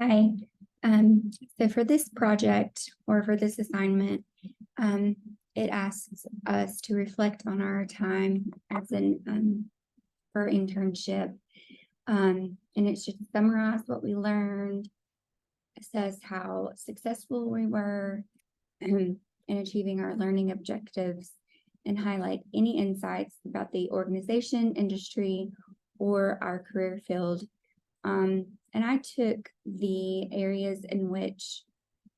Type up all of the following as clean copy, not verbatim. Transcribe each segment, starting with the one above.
Hi. So for this project or for this assignment, it asks us to reflect on our time as for internship. And it should summarize what we learned, assess how successful we were in achieving our learning objectives, and highlight any insights about the organization, industry, or our career field. And I took the areas in which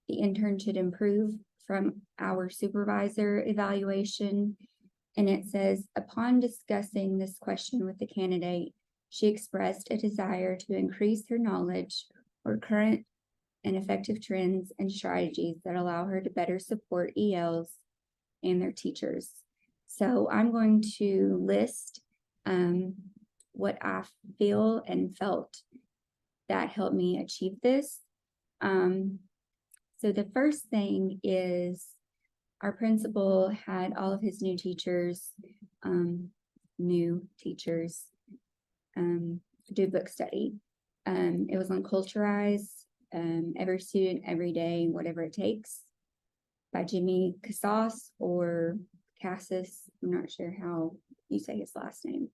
the intern should improve from our supervisor evaluation. And it says, upon discussing this question with the candidate, she expressed a desire to increase her knowledge or current and effective trends and strategies that allow her to better support ELs and their teachers. So I'm going to list what I feel and felt that helped me achieve this. So the first thing is our principal had all of his new teachers do book study. It was on Culturize, Every Student, Every Day, Whatever It Takes by Jimmy Casas or Cassis. I'm not sure how you say his last name,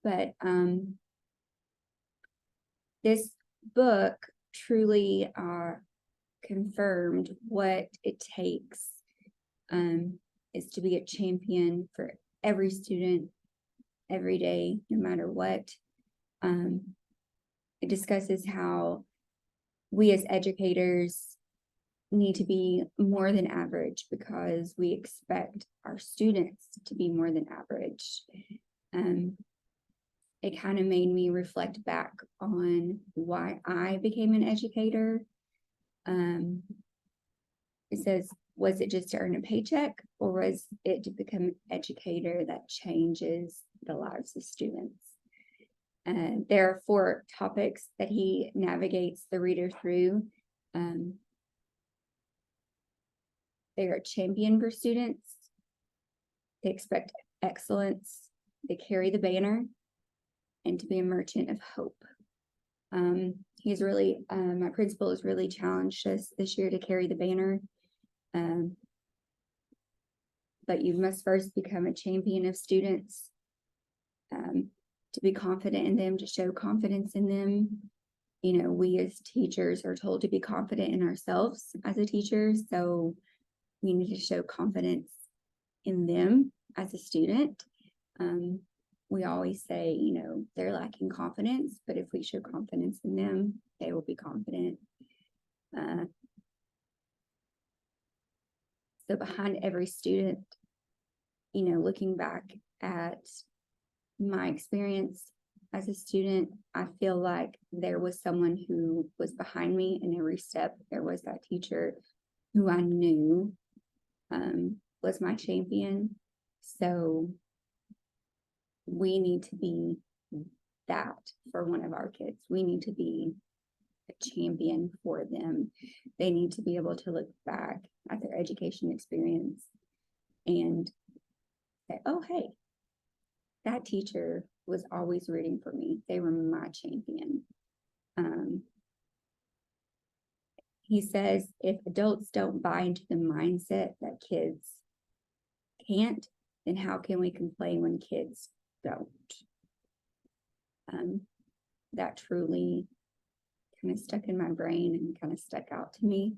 but this book truly confirmed what it takes is to be a champion for every student every day, no matter what. It discusses how we as educators need to be more than average because we expect our students to be more than average. It kind of made me reflect back on why I became an educator. It says, was it just to earn a paycheck, or was it to become an educator that changes the lives of students? There are 4 topics that he navigates the reader through. They are a champion for students. They expect excellence. They carry the banner, and to be a merchant of hope. He's really, my principal has really challenged us this year to carry the banner. But you must first become a champion of students, to be confident in them, to show confidence in them. You know, we as teachers are told to be confident in ourselves as a teacher, so we need to show confidence in them as a student. We always say, you know, they're lacking confidence, but if we show confidence in them, they will be confident. So behind every student, you know, looking back at my experience as a student, I feel like there was someone who was behind me in every step. There was that teacher who I knew was my champion. So we need to be that for one of our kids. We need to be a champion for them. They need to be able to look back at their education experience and say, oh, hey, that teacher was always rooting for me. They were my champion. He says, if adults don't buy into the mindset that kids can't, then how can we complain when kids don't? That truly kind of stuck in my brain and kind of stuck out to me.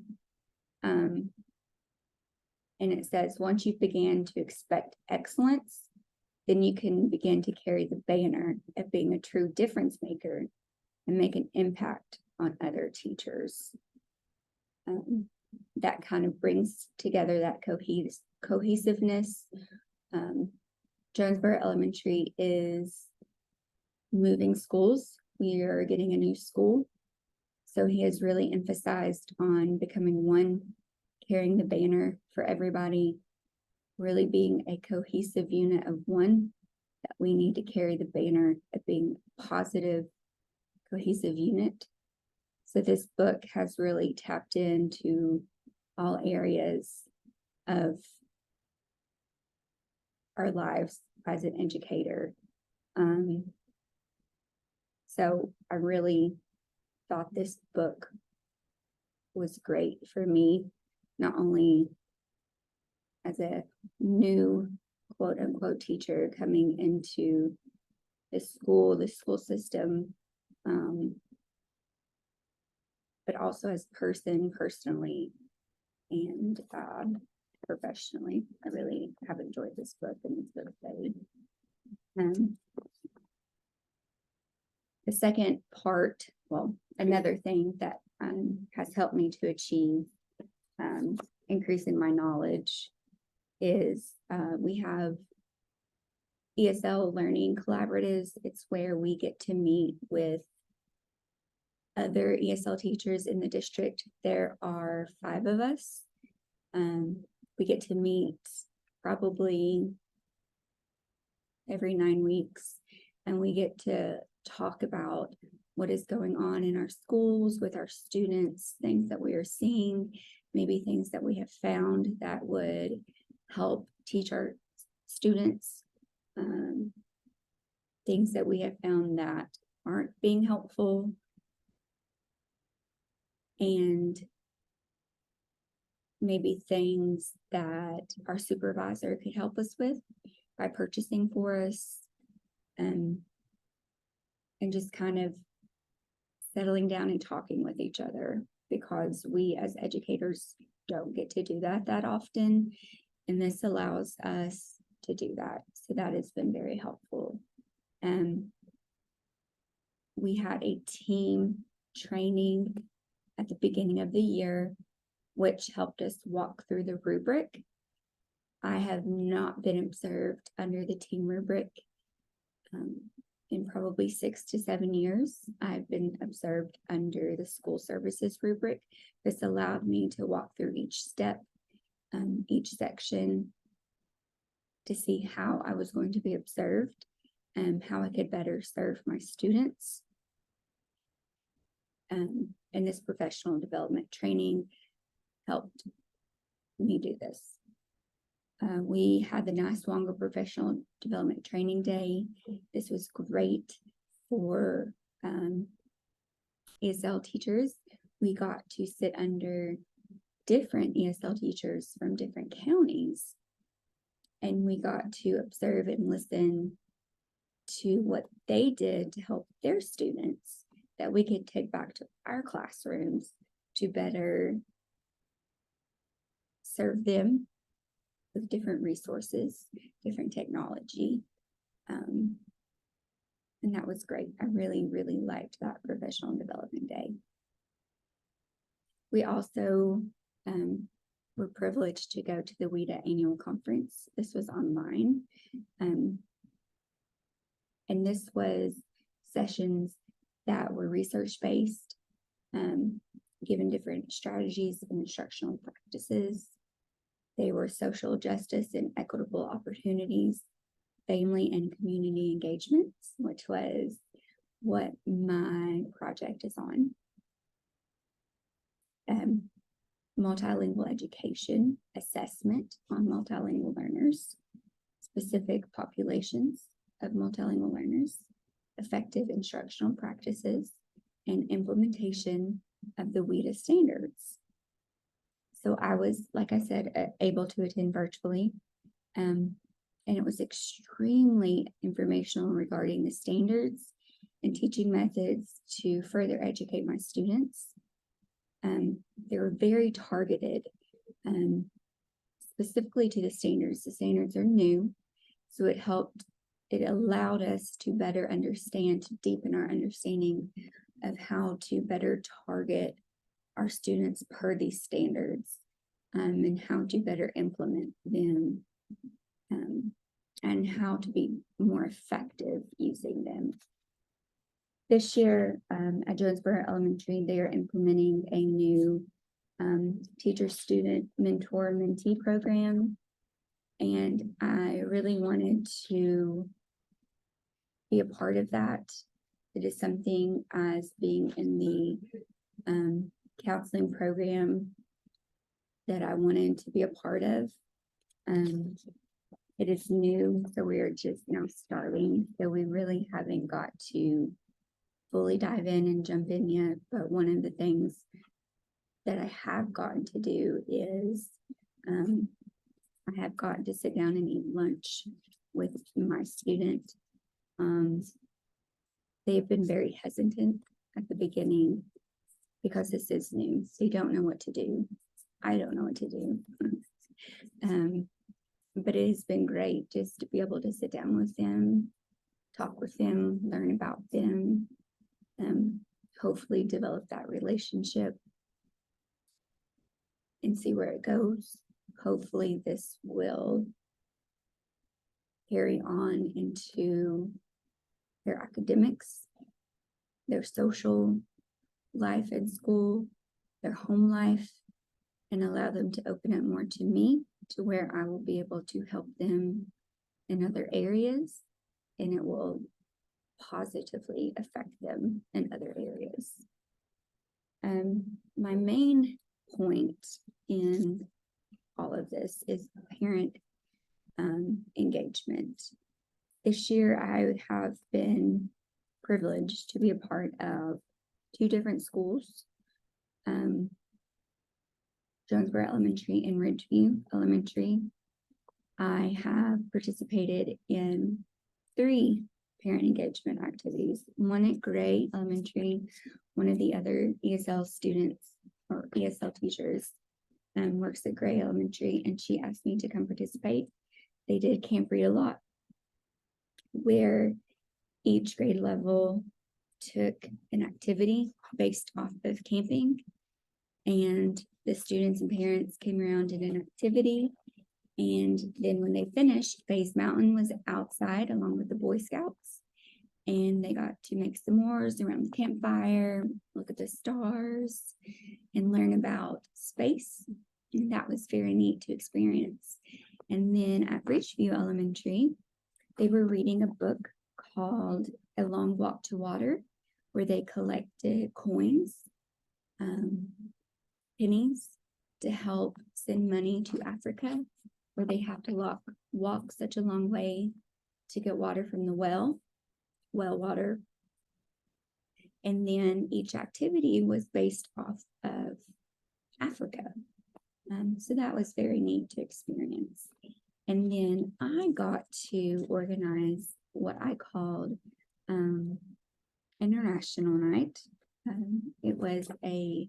And it says, once you began to expect excellence, then you can begin to carry the banner of being a true difference maker and make an impact on other teachers. That kind of brings together that cohesiveness. Jonesboro Elementary is moving schools. We are getting a new school. So he has really emphasized on becoming one, carrying the banner for everybody, really being a cohesive unit of one, that we need to carry the banner of being a positive, cohesive unit. So this book has really tapped into all areas of our lives as an educator. So I really thought this book was great for me, not only as a new quote unquote teacher coming into the school system, but also as personally, and professionally. I really have enjoyed this book and this book study. The second part, well, another thing that has helped me to achieve increasing my knowledge is we have ESL learning collaboratives. It's where we get to meet with other ESL teachers in the district. There are 5 of us. We get to meet probably every 9 weeks, and we get to talk about what is going on in our schools with our students, things that we are seeing, maybe things that we have found that would help teach our students, things that we have found that aren't being helpful, and maybe things that our supervisor could help us with by purchasing for us, and just kind of settling down and talking with each other, because we as educators don't get to do that often, and this allows us to do that. So that has been very helpful. We had a team training at the beginning of the year, which helped us walk through the rubric. I have not been observed under the team rubric in probably 6 to 7 years. I've been observed under the school services rubric. This allowed me to walk through each step, each section, to see how I was going to be observed and how I could better serve my students. And this professional development training helped me do this. We had the Naswanga Professional Development Training Day. This was great for ESL teachers. We got to sit under different ESL teachers from different counties, and we got to observe and listen to what they did to help their students that we could take back to our classrooms to better serve them with different resources, different technology. And that was great. I really, really liked that professional development day. We also were privileged to go to the WIDA annual conference. This was online. And this was sessions that were research-based, given different strategies and instructional practices. They were social justice and equitable opportunities, family and community engagements, which was what my project is on. Multilingual education assessment on multilingual learners, specific populations of multilingual learners, effective instructional practices, and implementation of the WIDA standards. So I was, like I said, able to attend virtually, and it was extremely informational regarding the standards and teaching methods to further educate my students. They were very targeted, specifically to the standards. The standards are new, so it allowed us to better understand, to deepen our understanding of how to better target our students per these standards, and how to better implement them, and how to be more effective using them. This year at Jonesboro Elementary, they are implementing a new teacher-student mentor-mentee program, and I really wanted to be a part of that. It is something, as being in the counseling program, that I wanted to be a part of. It is new, so we are just now starting, so we really haven't got to fully dive in and jump in yet. But one of the things that I have gotten to do is I have gotten to sit down and eat lunch with my student. They've been very hesitant at the beginning because this is new. They don't know what to do. I don't know what to do. But it has been great just to be able to sit down with them, talk with them, learn about them, hopefully develop that relationship and see where it goes. Hopefully this will carry on into their academics, their social life in school, their home life, and allow them to open up more to me, to where I will be able to help them in other areas, and it will positively affect them in other areas. My main point in all of this is parent engagement. This year, I have been privileged to be a part of 2 different schools, Jonesboro Elementary and Ridgeview Elementary. I have participated in 3 parent engagement activities, one at Gray Elementary, one of the other ESL students or ESL teachers works at Gray Elementary, and she asked me to come participate. They did Camp Read a Lot, where each grade level took an activity based off of camping, and the students and parents came around in an activity. And then when they finished, Bays Mountain was outside along with the Boy Scouts, and they got to make s'mores around the campfire, look at the stars, and learn about space. And that was very neat to experience. And then at Ridgeview Elementary, they were reading a book called A Long Walk to Water, where they collected coins, pennies, to help send money to Africa, where they have to walk such a long way to get water from the well water. And then each activity was based off of Africa. So that was very neat to experience. And then I got to organize what I called International Night. It was a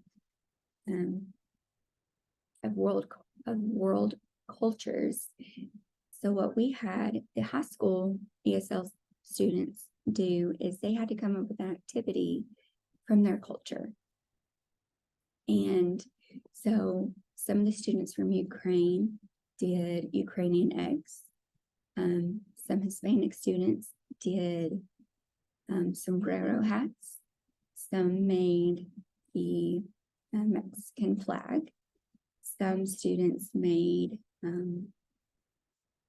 world cultures. So what we had the high school ESL students do is they had to come up with an activity from their culture. And so some of the students from Ukraine did Ukrainian eggs. Some Hispanic students did sombrero hats. Some made the Mexican flag. Some students made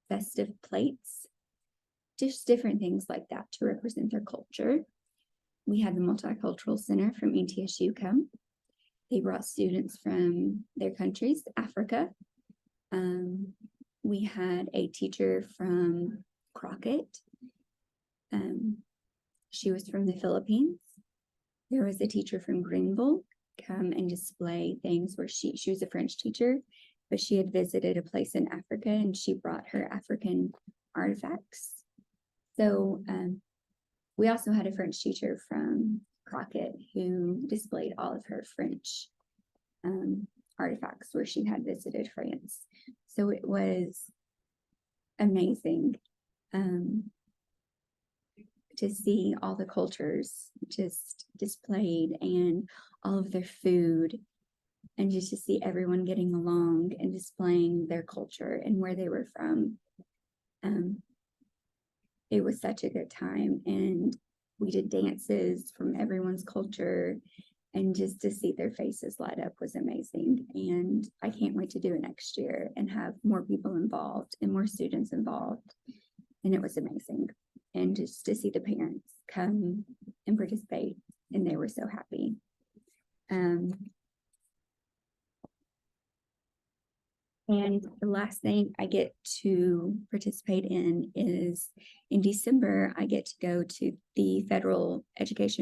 festive plates, just different things like that to represent their culture. We had the Multicultural Center from ETSU come. They brought students from their countries, Africa. We had a teacher from Crockett. She was from the Philippines. There was a teacher from Greenville come and display things where she was a French teacher, but she had visited a place in Africa and she brought her African artifacts. So we also had a French teacher from Crockett who displayed all of her French artifacts where she had visited France. So it was amazing to see all the cultures just displayed and all of their food, and just to see everyone getting along and displaying their culture and where they were from. It was such a good time, and we did dances from everyone's culture, and just to see their faces light up was amazing. And I can't wait to do it next year and have more people involved and more students involved. And it was amazing. And just to see the parents come and participate, and they were so happy. And the last thing I get to participate in is in December, I get to go to the Federal Education